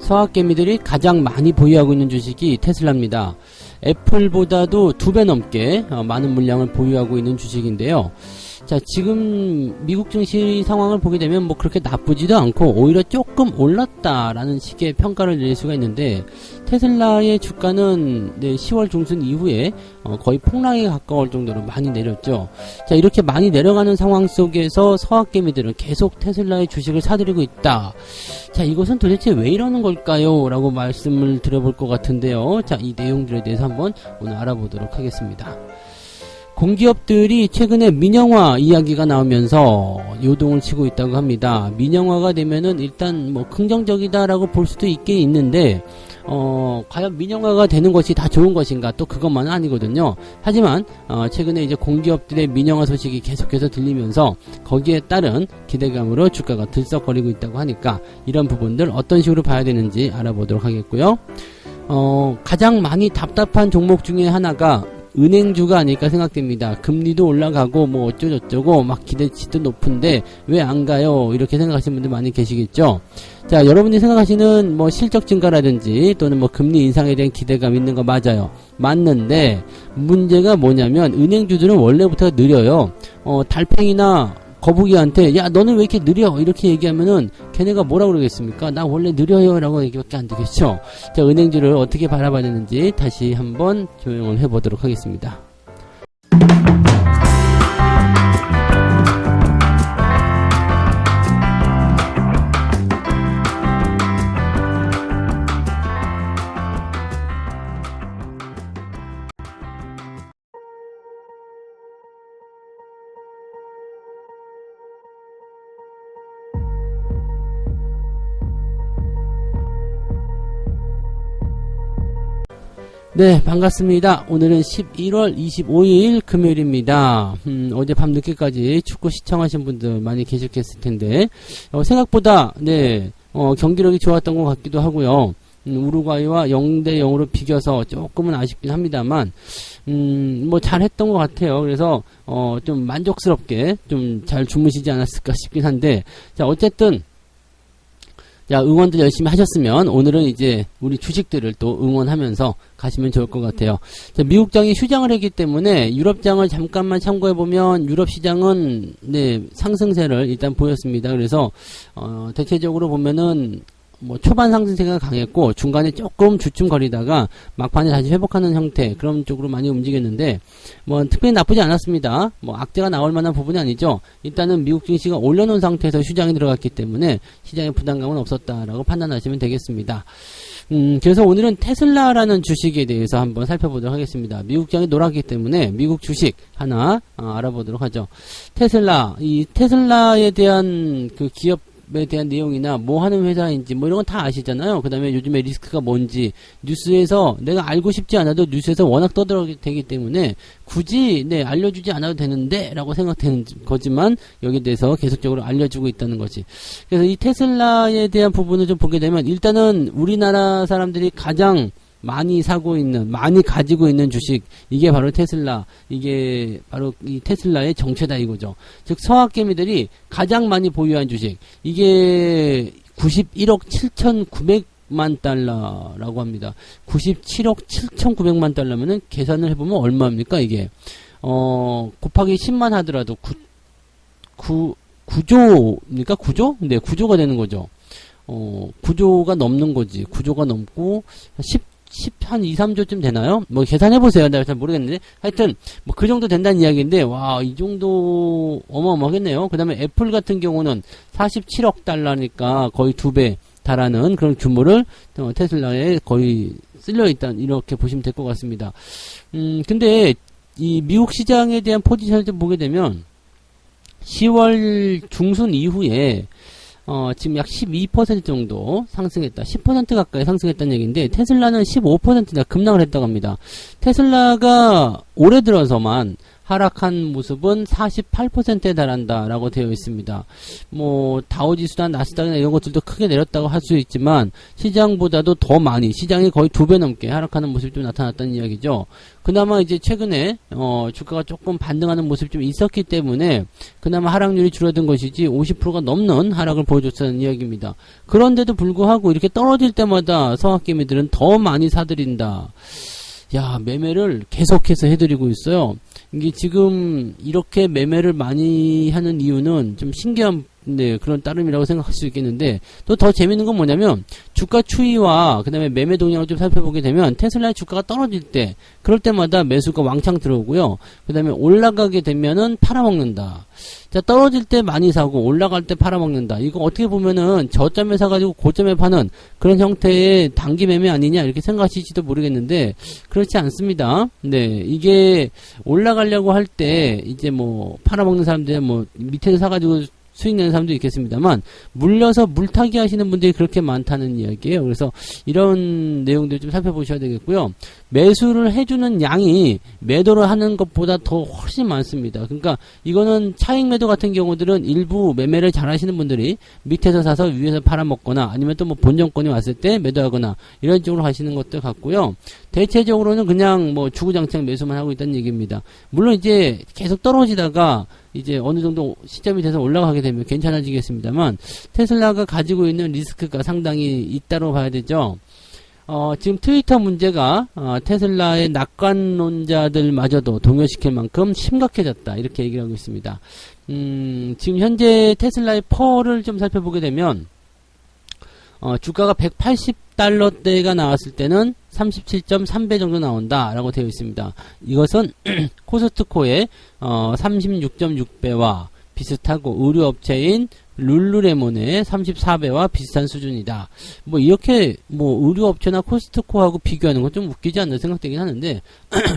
서학개미들이 가장 많이 보유하고 있는 주식이 테슬라입니다. 애플보다도 2배 넘게 많은 물량을 보유하고 있는 주식인데요. 자, 지금 미국 증시 상황을 보게 되면 뭐 그렇게 나쁘지도 않고 오히려 조금 올랐다라는 식의 평가를 내릴 수가 있는데, 테슬라의 주가는 10월 중순 이후에 거의 폭락에 가까울 정도로 많이 내렸죠. 자, 이렇게 많이 내려가는 상황 속에서 서학개미들은 계속 테슬라의 주식을 사들이고 있다. 자, 이것은 도대체 왜 이러는 걸까요? 라고 말씀을 드려볼 것 같은데요. 자, 이 내용들에 대해서 한번 오늘 알아보도록 하겠습니다. 공기업들이 최근에 민영화 이야기가 나오면서 요동을 치고 있다고 합니다. 민영화가 되면은 일단 뭐 긍정적이다라고 볼 수도 있긴 있는데, 과연 민영화가 되는 것이 다 좋은 것인가? 또 그것만은 아니거든요. 하지만 최근에 이제 공기업들의 민영화 소식이 계속해서 들리면서 거기에 따른 기대감으로 주가가 들썩거리고 있다고 하니까 이런 부분들 어떤 식으로 봐야 되는지 알아보도록 하겠고요. 가장 많이 답답한 종목 중에 하나가 은행주가 아닐까 생각됩니다. 금리도 올라가고 뭐 어쩌고저쩌고 막 기대치도 높은데 왜 안 가요? 이렇게 생각하시는 분들 많이 계시겠죠. 자, 여러분이 생각하시는 뭐 실적 증가라든지 또는 뭐 금리 인상에 대한 기대감 있는 거 맞아요. 맞는데 문제가 뭐냐면 은행주들은 원래부터 느려요. 달팽이나 거북이한테 야 너는 왜 이렇게 느려? 이렇게 얘기하면은 걔네가 뭐라 그러겠습니까? 나 원래 느려요 라고 얘기밖에 안 되겠죠. 자, 은행주를 어떻게 바라봐야 되는지 다시 한번 조명을 해보도록 하겠습니다. 네, 반갑습니다. 오늘은 11월 25일 금요일입니다. 어제 밤 늦게까지 축구 시청하신 분들 많이 계셨겠을 텐데, 생각보다, 경기력이 좋았던 것 같기도 하고요. 우루과이와 0대0으로 비겨서 조금은 아쉽긴 합니다만, 뭐 잘했던 것 같아요. 그래서, 좀 만족스럽게 좀 잘 주무시지 않았을까 싶긴 한데, 자, 어쨌든, 자, 응원들 열심히 하셨으면 오늘은 이제 우리 주식들을 또 응원하면서 가시면 좋을 것 같아요. 자, 미국장이 휴장을 했기 때문에 유럽장을 잠깐만 참고해보면 유럽 시장은 상승세를 일단 보였습니다. 그래서 대체적으로 보면은 뭐 초반 상승세가 강했고 중간에 조금 주춤거리다가 막판에 다시 회복하는 형태, 그런 쪽으로 많이 움직였는데 뭐 특별히 나쁘지 않았습니다. 뭐 악재가 나올 만한 부분이 아니죠. 일단은 미국 증시가 올려놓은 상태에서 휴장이 들어갔기 때문에 시장에 부담감은 없었다라고 판단하시면 되겠습니다. 그래서 오늘은 테슬라라는 주식에 대해서 한번 살펴보도록 하겠습니다. 미국장이 놀았기 때문에 미국 주식 하나 알아보도록 하죠. 테슬라, 이 테슬라에 대한 그 기업에 대한 내용이나 뭐 하는 회사인지 뭐 이런 건 다 아시잖아요. 그 다음에 요즘에 리스크가 뭔지 뉴스에서 내가 알고 싶지 않아도 뉴스에서 워낙 떠들어대기 때문에 굳이 알려주지 않아도 되는데 라고 생각되는 거지만 여기에 대해서 계속적으로 알려주고 있다는 거지. 그래서 이 테슬라에 대한 부분을 좀 보게 되면 일단은 우리나라 사람들이 가장 많이 사고 있는, 많이 가지고 있는 주식, 이게 바로 테슬라, 이게 바로 이 테슬라의 정체다 이거죠. 즉 서학개미들이 가장 많이 보유한 주식, 이게 91억 7,900만 달러라고 합니다. 97억 7,900만 달러면은 계산을 해보면 얼마입니까 이게? 곱하기 10만 하더라도 9조입니까? 9조? 네, 9조가 되는 거죠. 9조가 넘는 거지. 9조가 넘고 한 2, 3조쯤 되나요? 뭐 계산해보세요. 내가 잘 모르겠는데 하여튼 뭐 그 정도 된다는 이야기인데 와, 이 정도 어마어마하겠네요. 그 다음에 애플 같은 경우는 47억 달러니까 거의 2배 달하는 그런 규모를 테슬라에 거의 쓸려있다, 이렇게 보시면 될 것 같습니다. 근데 이 미국 시장에 대한 포지션을 좀 보게 되면 10월 중순 이후에 지금 약 12% 정도 상승했다. 10% 가까이 상승했다는 얘기인데 테슬라는 15%나 급락을 했다고 합니다. 테슬라가 올해 들어서만 하락한 모습은 48%에 달한다라고 되어 있습니다. 뭐 다우지수나 나스닥이나 이런 것들도 크게 내렸다고 할 수 있지만 시장보다도 더 많이, 시장이 거의 2배 넘게 하락하는 모습이 좀 나타났다는 이야기죠. 그나마 이제 최근에 주가가 조금 반등하는 모습이 좀 있었기 때문에 그나마 하락률이 줄어든 것이지 50%가 넘는 하락을 보여줬다는 이야기입니다. 그런데도 불구하고 이렇게 떨어질 때마다 성악개미들은 더 많이 사들인다. 야, 매매를 계속해서 해드리고 있어요. 이게 지금 이렇게 매매를 많이 하는 이유는 좀 신기한 그런 따름이라고 생각할 수 있겠는데, 또 더 재밌는 건 뭐냐면 주가 추이와 그 다음에 매매 동향을 좀 살펴보게 되면 테슬라의 주가가 떨어질 때, 그럴 때마다 매수가 왕창 들어오고요. 그 다음에 올라가게 되면은 팔아먹는다. 자, 떨어질 때 많이 사고 올라갈 때 팔아먹는다. 이거 어떻게 보면은 저점에 사가지고 고점에 파는 그런 형태의 단기 매매 아니냐 이렇게 생각하실지도 모르겠는데, 그렇지 않습니다. 네, 이게 올라가려고 할 때 이제 뭐 팔아먹는 사람들, 뭐 밑에서 사가지고 수익 내는 사람도 있겠습니다만, 물려서 물타기 하시는 분들이 그렇게 많다는 이야기예요. 그래서 이런 내용들 좀 살펴보셔야 되겠고요. 매수를 해주는 양이 매도를 하는 것보다 더 훨씬 많습니다. 그러니까 이거는 차익 매도 같은 경우들은 일부 매매를 잘 하시는 분들이 밑에서 사서 위에서 팔아먹거나 아니면 또 뭐 본전권이 왔을 때 매도하거나 이런 쪽으로 하시는 것들 같고요. 대체적으로는 그냥 뭐 주구장창 매수만 하고 있다는 얘기입니다. 물론 이제 계속 떨어지다가 이제 어느 정도 시점이 돼서 올라가게 되면 괜찮아지겠습니다만, 테슬라가 가지고 있는 리스크가 상당히 있다고 봐야 되죠. 지금 트위터 문제가 테슬라의 낙관론자들마저도 동요시킬 만큼 심각해졌다, 이렇게 얘기를 하고 있습니다. 지금 현재 테슬라의 펄을 좀 살펴보게 되면 주가가 180달러대가 나왔을 때는 37.3배 정도 나온다라고 되어 있습니다. 이것은 코스트코의 36.6배와 비슷하고 의류업체인 룰루레몬의 34배와 비슷한 수준이다. 뭐 이렇게 뭐 의류업체나 코스트코하고 비교하는 건 좀 웃기지 않나 생각되긴 하는데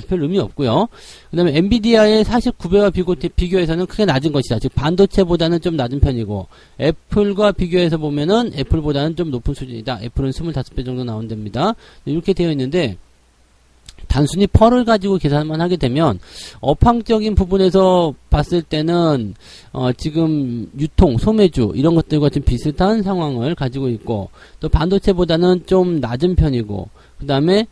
별 의미 없고요. 그 다음에 엔비디아의 49배와 비교해서는 크게 낮은 것이다. 즉 반도체보다는 좀 낮은 편이고, 애플과 비교해서 보면은 애플보다는 좀 높은 수준이다. 애플은 25배 정도 나온답니다. 이렇게 되어 있는데, 단순히 펄을 가지고 계산만 하게 되면 업황적인 부분에서 봤을 때는 지금 유통, 소매주 이런 것들과 좀 비슷한 상황을 가지고 있고, 또 반도체보다는 좀 낮은 편이고, 그 다음에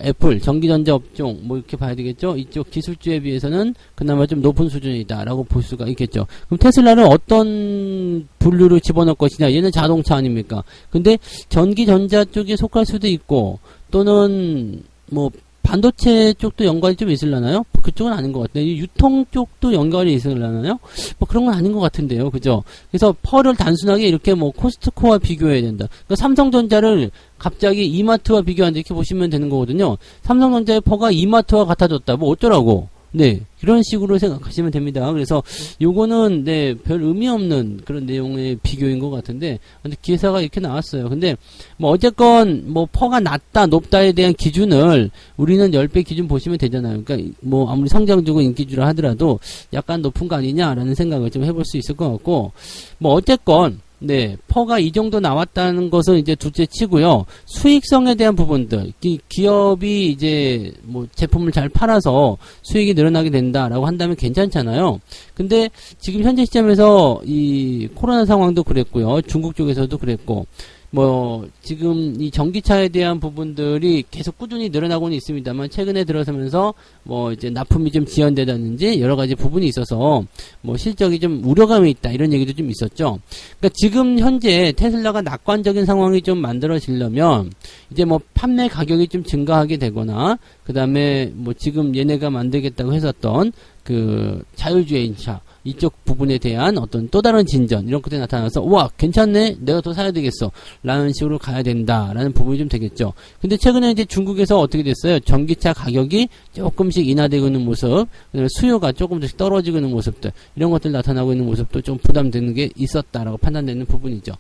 애플, 전기전자 업종 뭐 이렇게 봐야 되겠죠. 이쪽 기술주에 비해서는 그나마 좀 높은 수준이다 라고 볼 수가 있겠죠. 그럼 테슬라를 어떤 분류로 집어넣을 것이냐. 얘는 자동차 아닙니까? 근데 전기전자 쪽에 속할 수도 있고, 또는 뭐 반도체 쪽도 연관이 좀 있으려나요? 그쪽은 아닌 것 같아요. 유통 쪽도 연관이 있으려나요? 뭐 그런 건 아닌 것 같은데요. 그죠? 그래서 펄을 단순하게 이렇게 뭐 코스트코와 비교해야 된다. 그러니까 삼성전자를 갑자기 이마트와 비교하는데 이렇게 보시면 되는 거거든요. 삼성전자의 펄가 이마트와 같아졌다. 뭐 어쩌라고. 네, 이런 식으로 생각하시면 됩니다. 그래서 요거는 네, 별 의미 없는 그런 내용의 비교인 것 같은데, 근데 기사가 이렇게 나왔어요. 근데 뭐 어쨌건 뭐 퍼가 낮다 높다에 대한 기준을 우리는 10배 기준 보시면 되잖아요. 그러니까 뭐 아무리 성장주고 인기주라 하더라도 약간 높은 거 아니냐라는 생각을 좀 해볼 수 있을 것 같고, 뭐 어쨌건 네, 퍼가 이 정도 나왔다는 것은 이제 둘째 치고요. 수익성에 대한 부분들, 기업이 이제 뭐 제품을 잘 팔아서 수익이 늘어나게 된다라고 한다면 괜찮잖아요. 근데 지금 현재 시점에서 이 코로나 상황도 그랬고요. 중국 쪽에서도 그랬고, 뭐 지금 이 전기차에 대한 부분들이 계속 꾸준히 늘어나고는 있습니다만, 최근에 들어서면서 뭐 이제 납품이 좀 지연되다든지 여러 가지 부분이 있어서 뭐 실적이 좀 우려감이 있다, 이런 얘기도 좀 있었죠. 그러니까 지금 현재 테슬라가 낙관적인 상황이 좀 만들어지려면 이제 뭐 판매 가격이 좀 증가하게 되거나, 그 다음에 뭐 지금 얘네가 만들겠다고 했었던 그 자율주행차 이쪽 부분에 대한 어떤 또 다른 진전, 이런 것들이 나타나서 와 괜찮네, 내가 더 사야 되겠어 라는 식으로 가야 된다라는 부분이 좀 되겠죠. 근데 최근에 이제 중국에서 어떻게 됐어요? 전기차 가격이 조금씩 인하되고 있는 모습, 그다음에 수요가 조금씩 떨어지고 있는 모습들, 이런 것들 나타나고 있는 모습도 좀 부담되는 게 있었다라고 판단되는 부분이죠.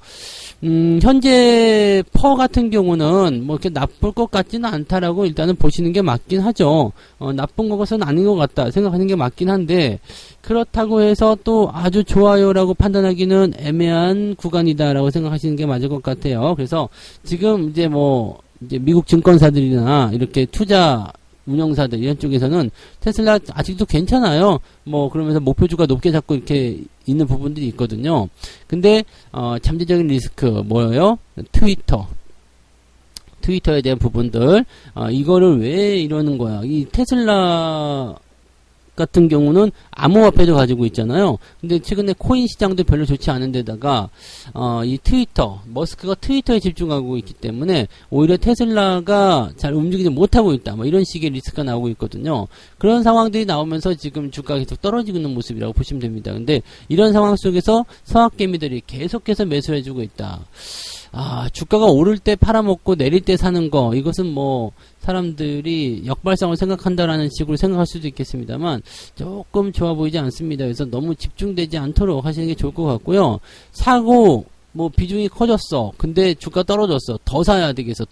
현재 퍼 같은 경우는 뭐 이렇게 나쁠 것 같지는 않다라고 일단은 보시는 게 맞긴 하죠. 나쁜 것은 아닌 것 같다 생각하는 게 맞긴 한데, 그렇다고 해서 또 아주 좋아요라고 판단하기는 애매한 구간이다라고 생각하시는 게 맞을 것 같아요. 그래서 지금 이제 뭐 이제 미국 증권사들이나 이렇게 투자 운영사들 이런 쪽에서는 테슬라 아직도 괜찮아요. 뭐 그러면서 목표주가 높게 잡고 이렇게 있는 부분들이 있거든요. 근데 잠재적인 리스크 뭐예요? 트위터에 대한 부분들 이거를 왜 이러는 거야? 이 테슬라 같은 경우는 암호화폐도 가지고 있잖아요. 근데 최근에 코인 시장도 별로 좋지 않은 데다가 이 머스크가 트위터에 집중하고 있기 때문에 오히려 테슬라가 잘 움직이지 못하고 있다. 뭐 이런 식의 리스크가 나오고 있거든요. 그런 상황들이 나오면서 지금 주가가 계속 떨어지고 있는 모습이라고 보시면 됩니다. 근데 이런 상황 속에서 서학개미들이 계속해서 매수를 해주고 있다. 주가가 오를 때 팔아먹고 내릴 때 사는 거, 이것은 뭐, 사람들이 역발상을 생각한다라는 식으로 생각할 수도 있겠습니다만, 조금 좋아 보이지 않습니다. 그래서 너무 집중되지 않도록 하시는 게 좋을 것 같고요. 사고, 뭐, 비중이 커졌어. 근데 주가 떨어졌어. 더 사야 되겠어.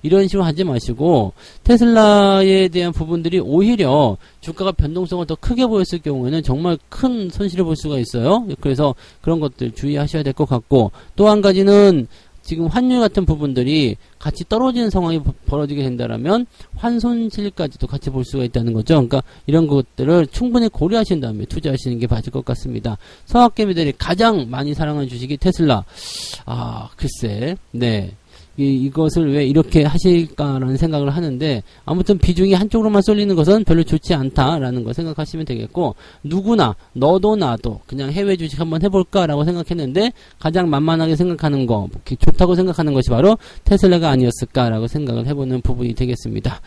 이런 식으로 하지 마시고, 테슬라에 대한 부분들이 오히려 주가가 변동성을 더 크게 보였을 경우에는 정말 큰 손실을 볼 수가 있어요. 그래서 그런 것들 주의하셔야 될 것 같고, 또 한 가지는 지금 환율 같은 부분들이 같이 떨어지는 상황이 벌어지게 된다라면 환손실까지도 같이 볼 수가 있다는 거죠. 그러니까 이런 것들을 충분히 고려하신 다음에 투자하시는 게 맞을 것 같습니다. 서학개미들이 가장 많이 사랑하는 주식이 테슬라. 글쎄, 네. 이것을 왜 이렇게 하실까라는 생각을 하는데, 아무튼 비중이 한쪽으로만 쏠리는 것은 별로 좋지 않다라는 거 생각하시면 되겠고, 누구나 너도 나도 그냥 해외 주식 한번 해볼까라고 생각했는데 가장 만만하게 생각하는 거, 좋다고 생각하는 것이 바로 테슬라가 아니었을까라고 생각을 해보는 부분이 되겠습니다.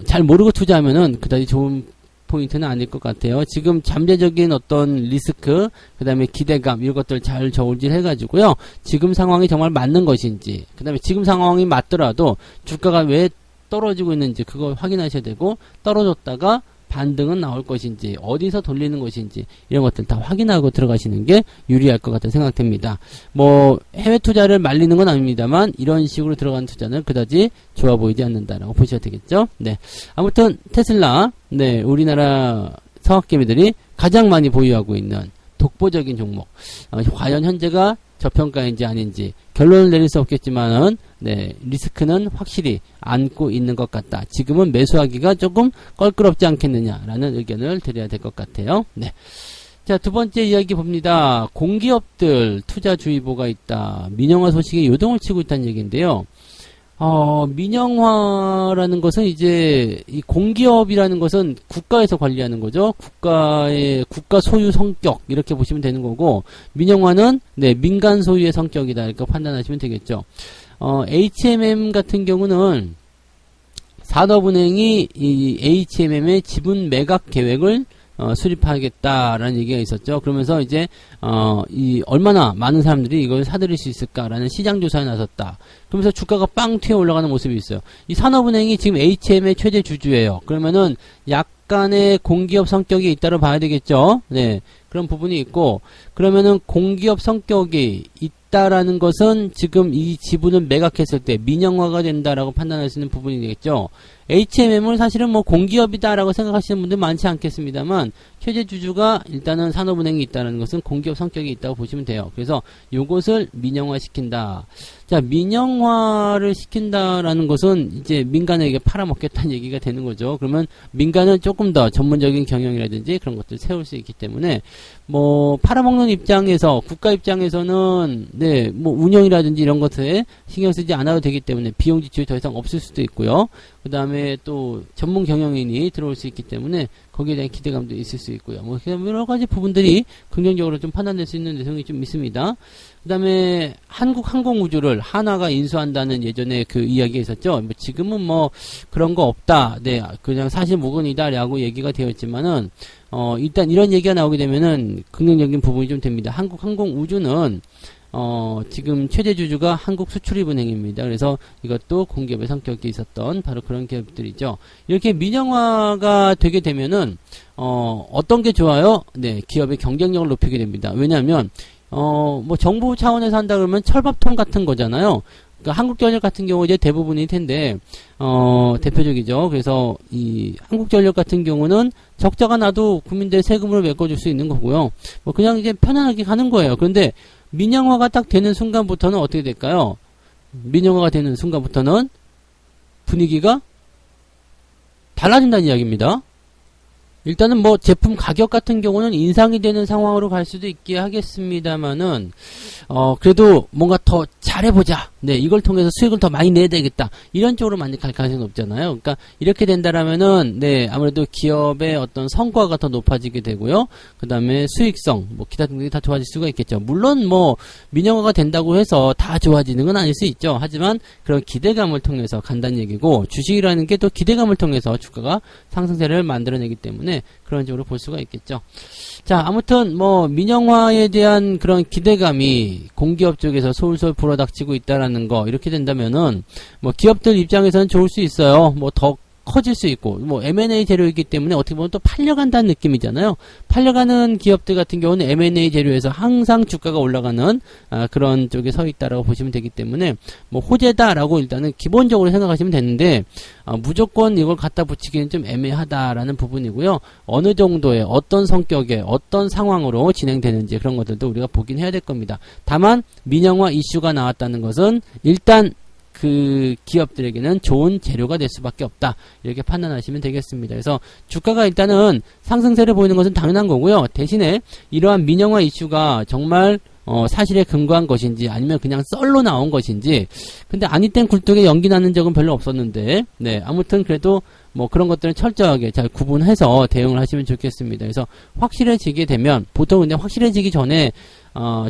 잘 모르고 투자하면은 그다지 좋은 포인트는 아닐 것 같아요. 지금 잠재적인 어떤 리스크, 그 다음에 기대감, 이런 것들 잘 저울질 해가지고요. 지금 상황이 정말 맞는 것인지, 그 다음에 지금 상황이 맞더라도 주가가 왜 떨어지고 있는지 그걸 확인하셔야 되고, 떨어졌다가 반등은 나올 것인지, 어디서 돌리는 것인지, 이런 것들 다 확인하고 들어가시는 게 유리할 것 같다 생각됩니다. 뭐 해외 투자를 말리는 건 아닙니다만 이런 식으로 들어가는 투자는 그다지 좋아 보이지 않는다라고 보셔야 되겠죠. 네, 아무튼 테슬라, 네, 우리나라 서학개미들이 가장 많이 보유하고 있는 독보적인 종목. 과연 현재가 저평가인지 아닌지 결론을 내릴 수 없겠지만은, 네, 리스크는 확실히 안고 있는 것 같다. 지금은 매수하기가 조금 껄끄럽지 않겠느냐라는 의견을 드려야 될 것 같아요. 네. 자, 두 번째 이야기 봅니다. 공기업들 투자주의보가 있다. 민영화 소식이 요동을 치고 있다는 얘기인데요. 민영화라는 것은 이제 이 공기업이라는 것은 국가에서 관리하는 거죠. 국가 소유 성격 이렇게 보시면 되는 거고, 민영화는 네, 민간 소유의 성격이다 이렇게 판단하시면 되겠죠. HMM 같은 경우는 산업은행이 이 HMM의 지분 매각 계획을 수립하겠다라는 얘기가 있었죠. 그러면서 이제 얼마나 많은 사람들이 이걸 사들일 수 있을까라는 시장조사에 나섰다. 그러면서 주가가 빵 튀어 올라가는 모습이 있어요. 이 산업은행이 지금 HM의 최대 주주예요. 그러면은 약간의 공기업 성격이 있다고 봐야 되겠죠. 네, 그런 부분이 있고, 그러면은 공기업 성격이 있다라는 것은 지금 이 지분을 매각했을 때 민영화가 된다라고 판단할 수 있는 부분이 되겠죠. HMM을 사실은 뭐 공기업이다라고 생각하시는 분들 많지 않겠습니다만, 최대 주주가 일단은 산업은행이 있다는 것은 공기업 성격이 있다고 보시면 돼요. 그래서 요것을 민영화 시킨다. 자, 민영화를 시킨다라는 것은 이제 민간에게 팔아먹겠다는 얘기가 되는 거죠. 그러면 민간은 조금 더 전문적인 경영이라든지 그런 것들을 세울 수 있기 때문에, 뭐 팔아먹는 입장에서, 국가 입장에서는 네, 뭐 운영이라든지 이런 것에 신경 쓰지 않아도 되기 때문에 비용 지출이 더 이상 없을 수도 있고요. 그 다음에 또 전문 경영인이 들어올 수 있기 때문에 거기에 대한 기대감도 있을 수 있고요. 뭐 여러 가지 부분들이 긍정적으로 좀 판단될 수 있는 내용이 좀 있습니다. 그 다음에 한국항공우주를 한화가 인수한다는 예전에 그 이야기가 있었죠. 뭐 지금은 뭐 그런 거 없다. 네, 그냥 사실무근이다라고 얘기가 되어 있지만은 일단 이런 얘기가 나오게 되면은 긍정적인 부분이 좀 됩니다. 한국항공우주는 지금 최대 주주가 한국수출입은행입니다. 그래서 이것도 공기업의 성격이 있었던 바로 그런 기업들이죠. 이렇게 민영화가 되게 되면은 어떤 게 좋아요? 네, 기업의 경쟁력을 높이게 됩니다. 왜냐하면 뭐 정부 차원에서 한다 그러면 철밥통 같은 거잖아요. 그러니까 한국전력 같은 경우 이제 대부분일 텐데 대표적이죠. 그래서 이 한국전력 같은 경우는 적자가 나도 국민들 세금으로 메꿔줄 수 있는 거고요. 뭐 그냥 이제 편안하게 가는 거예요. 그런데 민영화가 딱 되는 순간부터는 어떻게 될까요? 민영화가 되는 순간부터는 분위기가 달라진다는 이야기입니다. 일단은 뭐 제품 가격 같은 경우는 인상이 되는 상황으로 갈 수도 있게 하겠습니다만은 그래도 뭔가 더 잘해보자. 네, 이걸 통해서 수익을 더 많이 내야 되겠다. 이런 쪽으로 많이 갈 가능성이 높잖아요. 그러니까 이렇게 된다라면은 네, 아무래도 기업의 어떤 성과가 더 높아지게 되고요. 그 다음에 수익성, 뭐 기타 등등이 다 좋아질 수가 있겠죠. 물론 뭐 민영화가 된다고 해서 다 좋아지는 건 아닐 수 있죠. 하지만 그런 기대감을 통해서 간다는 얘기고, 주식이라는 게 또 기대감을 통해서 주가가 상승세를 만들어내기 때문에 그런 식으로 볼 수가 있겠죠. 자, 아무튼 뭐 민영화에 대한 그런 기대감이 공기업 쪽에서 솔솔 불어닥치고 있다라는 거, 이렇게 된다면은 뭐 기업들 입장에서는 좋을 수 있어요. 뭐 더 커질 수 있고, 뭐 M&A 재료이기 때문에 어떻게 보면 또 팔려간다는 느낌이잖아요. 팔려가는 기업들 같은 경우는 M&A 재료에서 항상 주가가 올라가는 그런 쪽에 서 있다라고 보시면 되기 때문에 뭐 호재다라고 일단은 기본적으로 생각하시면 되는데, 무조건 이걸 갖다 붙이기는 좀 애매하다라는 부분이고요. 어느 정도의 어떤 성격의 어떤 상황으로 진행되는지 그런 것들도 우리가 보긴 해야 될 겁니다. 다만 민영화 이슈가 나왔다는 것은 일단 그 기업들에게는 좋은 재료가 될 수밖에 없다, 이렇게 판단하시면 되겠습니다. 그래서 주가가 일단은 상승세를 보이는 것은 당연한 거고요. 대신에 이러한 민영화 이슈가 정말 사실에 근거한 것인지 아니면 그냥 썰로 나온 것인지, 근데 아니 땐 굴뚝에 연기 나는 적은 별로 없었는데, 네, 아무튼 그래도 뭐 그런 것들은 철저하게 잘 구분해서 대응을 하시면 좋겠습니다. 그래서 확실해지게 되면, 보통 근데 확실해지기 전에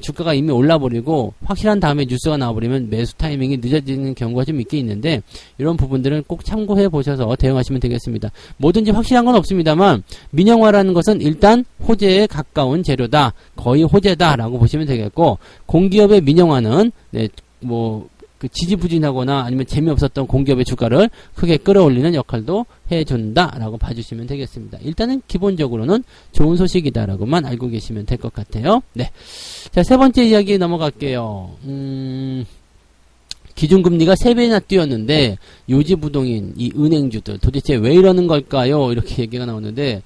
주가가 이미 올라버리고 확실한 다음에 뉴스가 나와버리면 매수 타이밍이 늦어지는 경우가 좀 있긴 있는데, 이런 부분들은 꼭 참고해 보셔서 대응하시면 되겠습니다. 뭐든지 확실한 건 없습니다만 민영화라는 것은 일단 호재에 가까운 재료다, 거의 호재다 라고 보시면 되겠고, 공기업의 민영화는 네, 뭐 그 지지부진하거나 아니면 재미없었던 공기업의 주가를 크게 끌어올리는 역할도 해준다라고 봐주시면 되겠습니다. 일단은 기본적으로는 좋은 소식이다라고만 알고 계시면 될 것 같아요. 네, 자, 세 번째 이야기 넘어갈게요. 기준금리가 3배나 뛰었는데 요지부동인 이 은행주들 도대체 왜 이러는 걸까요? 이렇게 얘기가 나오는데,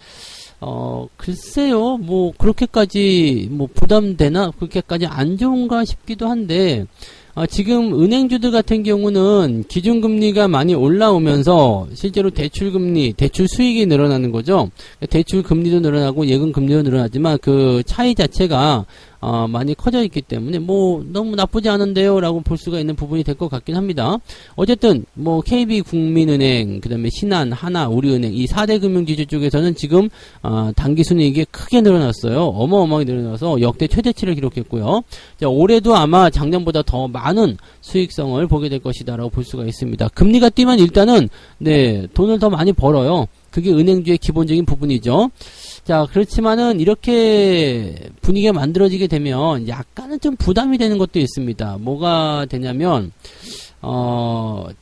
글쎄요, 뭐 그렇게까지 뭐 부담되나, 그렇게까지 안 좋은가 싶기도 한데, 지금 은행주들 같은 경우는 기준금리가 많이 올라오면서 실제로 대출금리, 대출 수익이 늘어나는 거죠. 대출금리도 늘어나고 예금금리도 늘어나지만 그 차이 자체가 많이 커져 있기 때문에 뭐 너무 나쁘지 않은데요 라고 볼 수가 있는 부분이 될 것 같긴 합니다. 어쨌든 뭐 KB국민은행, 그 다음에 신한, 하나, 우리은행, 이 4대 금융지주 쪽에서는 지금 단기순이익이 크게 늘어났어요. 어마어마하게 늘어나서 역대 최대치를 기록했고요. 자, 올해도 아마 작년보다 더 많은 수익성을 보게 될 것이다 라고 볼 수가 있습니다. 금리가 뛰면 일단은 네, 돈을 더 많이 벌어요. 그게 은행주의 기본적인 부분이죠. 자, 그렇지만은 이렇게 분위기가 만들어지게 되면 약간은 좀 부담이 되는 것도 있습니다. 뭐가 되냐면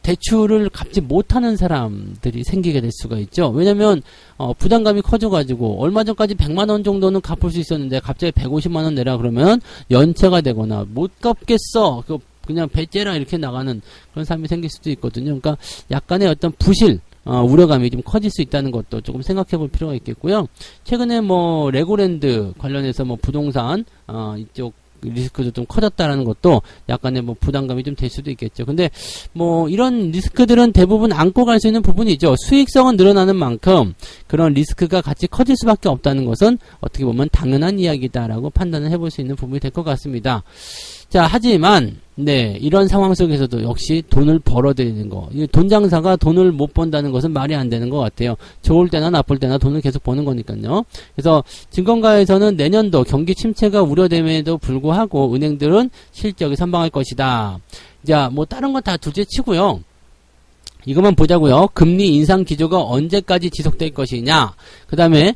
대출을 갚지 못하는 사람들이 생기게 될 수가 있죠. 왜냐면 부담감이 커져가지고 얼마 전까지 100만원 정도는 갚을 수 있었는데 갑자기 150만원 내라 그러면 연체가 되거나 못 갚겠어, 그냥 배째라 이렇게 나가는 그런 사람이 생길 수도 있거든요. 그러니까 약간의 어떤 부실, 우려감이 좀 커질 수 있다는 것도 조금 생각해 볼 필요가 있겠고요. 최근에 뭐 레고랜드 관련해서 뭐 부동산 이쪽 리스크도 좀 커졌다라는 것도 약간의 뭐 부담감이 좀 될 수도 있겠죠. 근데 뭐 이런 리스크들은 대부분 안고 갈 수 있는 부분이죠. 수익성은 늘어나는 만큼 그런 리스크가 같이 커질 수밖에 없다는 것은 어떻게 보면 당연한 이야기다라고 판단을 해볼 수 있는 부분이 될 것 같습니다. 자, 하지만 네, 이런 상황 속에서도 역시 돈을 벌어들이는 거, 돈 장사가 돈을 못 번다는 것은 말이 안 되는 것 같아요. 좋을 때나 나쁠 때나 돈을 계속 버는 거니까요. 그래서 증권가에서는 내년도 경기 침체가 우려됨에도 불구하고 은행들은 실적이 선방할 것이다. 자, 뭐 다른 건 다 둘째치고요. 이것만 보자고요. 금리 인상 기조가 언제까지 지속될 것이냐. 그 다음에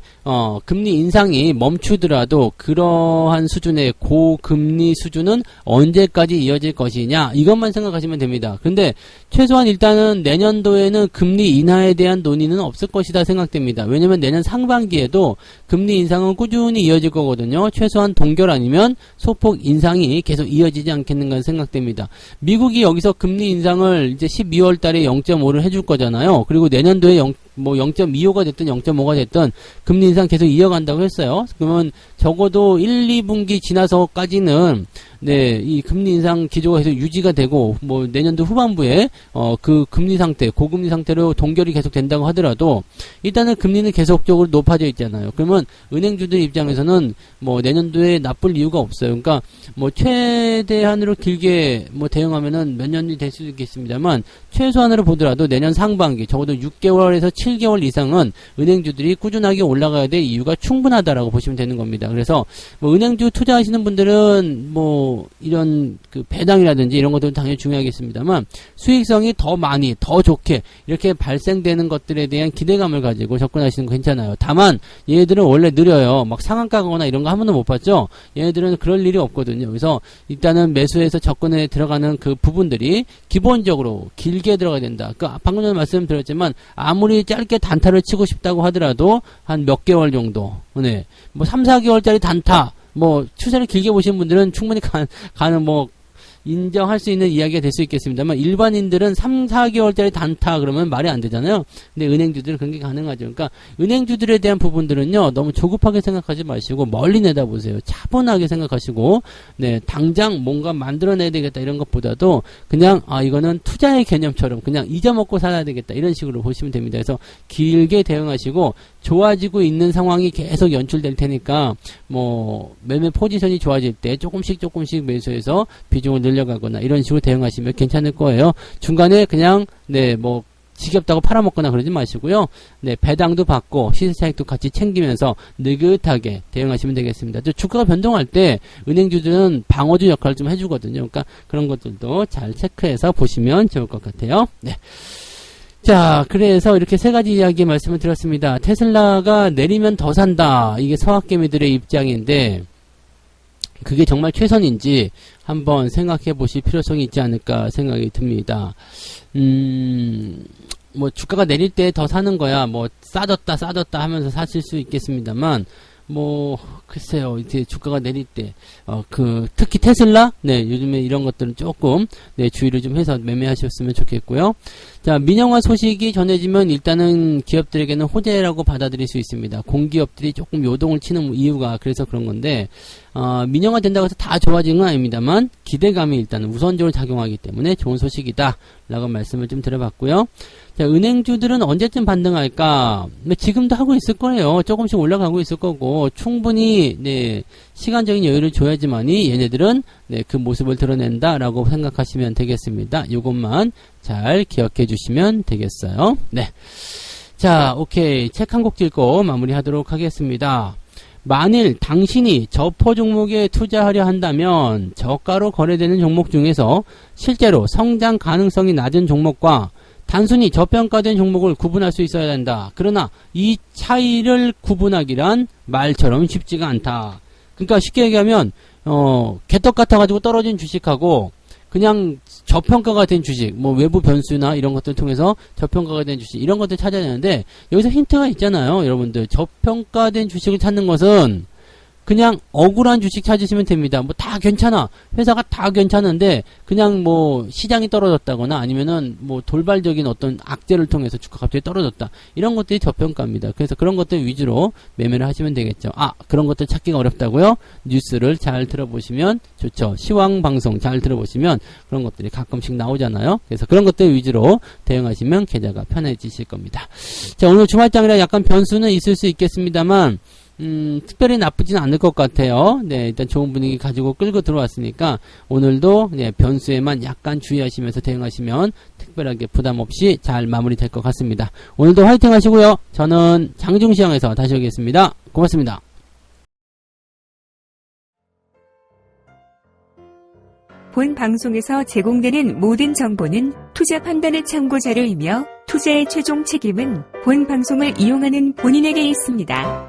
금리 인상이 멈추더라도 그러한 수준의 고금리 수준은 언제까지 이어질 것이냐. 이것만 생각하시면 됩니다. 근데 최소한 일단은 내년도에는 금리 인하에 대한 논의는 없을 것이다 생각됩니다. 왜냐면 내년 상반기에도 금리 인상은 꾸준히 이어질 거거든요. 최소한 동결 아니면 소폭 인상이 계속 이어지지 않겠는가 생각됩니다. 미국이 여기서 금리 인상을 이제 12월 달에 0.5를 해줄 거잖아요. 그리고 내년도에 0.25가 됐든 0.5가 됐든 금리 인상 계속 이어간다고 했어요. 그러면 적어도 1, 2분기 지나서까지는 네, 이 금리 인상 기조가 계속 유지가 되고, 뭐, 내년도 후반부에, 그 금리 상태, 고금리 상태로 동결이 계속 된다고 하더라도, 일단은 금리는 계속적으로 높아져 있잖아요. 그러면 은행주들 입장에서는 뭐, 내년도에 나쁠 이유가 없어요. 그러니까, 뭐, 최대한으로 길게 뭐, 대응하면은 몇 년이 될 수도 있겠습니다만, 최소한으로 보더라도 내년 상반기, 적어도 6개월에서 7개월 이상은 은행주들이 꾸준하게 올라가야 될 이유가 충분하다라고 보시면 되는 겁니다. 그래서, 뭐, 은행주 투자하시는 분들은 뭐 이런 그 배당이라든지 이런 것들은 당연히 중요하겠습니다만 수익성이 더 많이 더 좋게 이렇게 발생되는 것들에 대한 기대감을 가지고 접근하시는 거 괜찮아요. 다만 얘네들은 원래 느려요. 막 상한가 가거나 이런 거 한 번도 못 봤죠. 얘네들은 그럴 일이 없거든요. 그래서 일단은 매수해서 접근에 들어가는 그 부분들이 기본적으로 길게 들어가야 된다. 그 방금 전에 말씀드렸지만 아무리 짧게 단타를 치고 싶다고 하더라도 한 몇 개월 정도, 네, 뭐 3, 4개월짜리 단타, 뭐 추세를 길게 보시는 분들은 충분히 가는 뭐 인정할 수 있는 이야기가 될 수 있겠습니다만 일반인들은 3, 4개월짜리 단타 그러면 말이 안 되잖아요. 근데 은행주들은 그런 게 가능하죠. 그러니까 은행주들에 대한 부분들은요. 너무 조급하게 생각하지 마시고 멀리 내다보세요. 차분하게 생각하시고 네, 당장 뭔가 만들어내야 되겠다 이런 것보다도 그냥 이거는 투자의 개념처럼 그냥 잊어먹고 살아야 되겠다 이런 식으로 보시면 됩니다. 그래서 길게 대응하시고 좋아지고 있는 상황이 계속 연출될 테니까 뭐 매매 포지션이 좋아질 때 조금씩 매수해서 비중을 늘려가거나 이런 식으로 대응하시면 괜찮을 거예요. 중간에 그냥 네 뭐 지겹다고 팔아먹거나 그러지 마시고요. 네 배당도 받고 시세 차익도 같이 챙기면서 느긋하게 대응하시면 되겠습니다. 또 주가가 변동할 때 은행주들은 방어주 역할을 좀 해주거든요. 그러니까 그런 것들도 잘 체크해서 보시면 좋을 것 같아요. 네. 자, 그래서 이렇게 세 가지 이야기 말씀을 드렸습니다. 테슬라가 내리면 더 산다. 이게 서학개미들의 입장인데 그게 정말 최선인지 한번 생각해 보실 필요성이 있지 않을까 생각이 듭니다. 뭐 주가가 내릴 때 더 사는 거야. 뭐 싸졌다 하면서 사실 수 있겠습니다만 뭐 글쎄요. 이제 주가가 내릴 때 특히 테슬라 네, 요즘에 이런 것들은 조금 네, 주의를 좀 해서 매매하셨으면 좋겠고요. 자, 민영화 소식이 전해지면 일단은 기업들에게는 호재라고 받아들일 수 있습니다. 공기업들이 조금 요동을 치는 이유가 그래서 그런 건데 민영화 된다고 해서 다 좋아지는 건 아닙니다만 기대감이 일단 우선적으로 작용하기 때문에 좋은 소식이다 라고 말씀을 좀 드려봤고요. 자, 은행주들은 언제쯤 반등할까? 지금도 하고 있을 거예요. 조금씩 올라가고 있을 거고 충분히 네, 시간적인 여유를 줘야지만이 얘네들은 네, 그 모습을 드러낸다라고 생각하시면 되겠습니다. 이것만 잘 기억해 주시면 되겠어요. 네. 자, 오케이. 책 한 곡 읽고 마무리하도록 하겠습니다. 만일 당신이 저포 종목에 투자하려 한다면 저가로 거래되는 종목 중에서 실제로 성장 가능성이 낮은 종목과 단순히 저평가된 종목을 구분할 수 있어야 된다. 그러나 이 차이를 구분하기란 말처럼 쉽지가 않다. 그러니까 쉽게 얘기하면 개떡 같아가지고 떨어진 주식하고 그냥 저평가가 된 주식, 뭐 외부 변수나 이런 것들을 통해서 저평가가 된 주식 이런 것들 찾아야 되는데 여기서 힌트가 있잖아요. 여러분들 저평가된 주식을 찾는 것은 그냥 억울한 주식 찾으시면 됩니다. 뭐 다 괜찮아. 회사가 다 괜찮은데 그냥 뭐 시장이 떨어졌다거나 아니면은 뭐 돌발적인 어떤 악재를 통해서 주가 갑자기 떨어졌다. 이런 것들이 저평가입니다. 그래서 그런 것들 위주로 매매를 하시면 되겠죠. 그런 것들 찾기가 어렵다고요? 뉴스를 잘 들어보시면 좋죠. 시황 방송 잘 들어보시면 그런 것들이 가끔씩 나오잖아요. 그래서 그런 것들 위주로 대응하시면 계좌가 편해지실 겁니다. 자, 오늘 주말장이라 약간 변수는 있을 수 있겠습니다만 특별히 나쁘진 않을 것 같아요. 네, 일단 좋은 분위기 가지고 끌고 들어왔으니까 오늘도 네, 변수에만 약간 주의하시면서 대응하시면 특별하게 부담 없이 잘 마무리될 것 같습니다. 오늘도 화이팅 하시고요. 저는 장중시장에서 다시 오겠습니다. 고맙습니다. 본 방송에서 제공되는 모든 정보는 투자 판단의 참고 자료이며 투자의 최종 책임은 본 방송을 이용하는 본인에게 있습니다.